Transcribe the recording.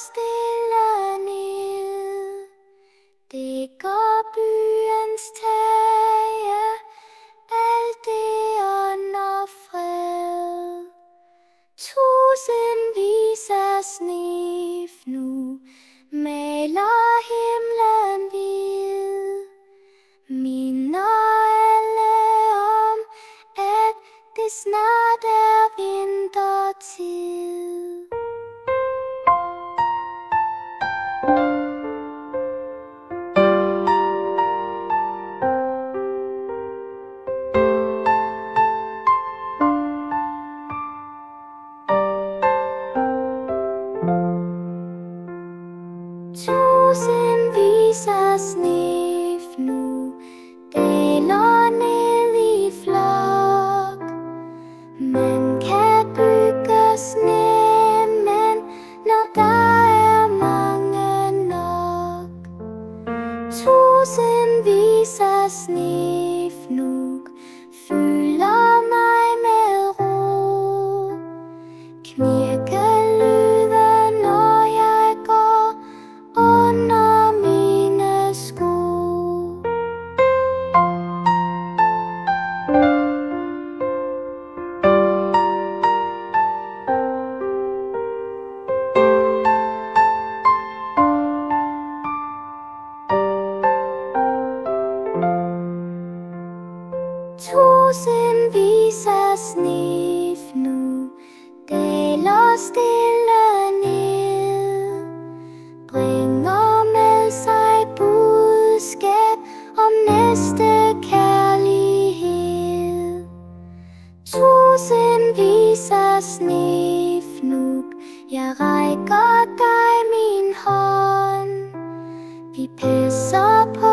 stille ned, dækker byens tage, alt det under fred. Tusindvis af snefnug maler himlen hvid, minder alle om, at det snart er vintertid. Tusindvis af snefnug daler ned i flok. Man kan bygge snemænd, når der er mange nok. Tusindvis af snefnug fylder mig med ro. Knirkelyden, når jeg går under mine sko. Tusindvis af snefnug daler stille ned, bringer med sig budskab om næste kærlighed. Tusindvis af snefnug, jeg rækker dig min hånd. Vi passer på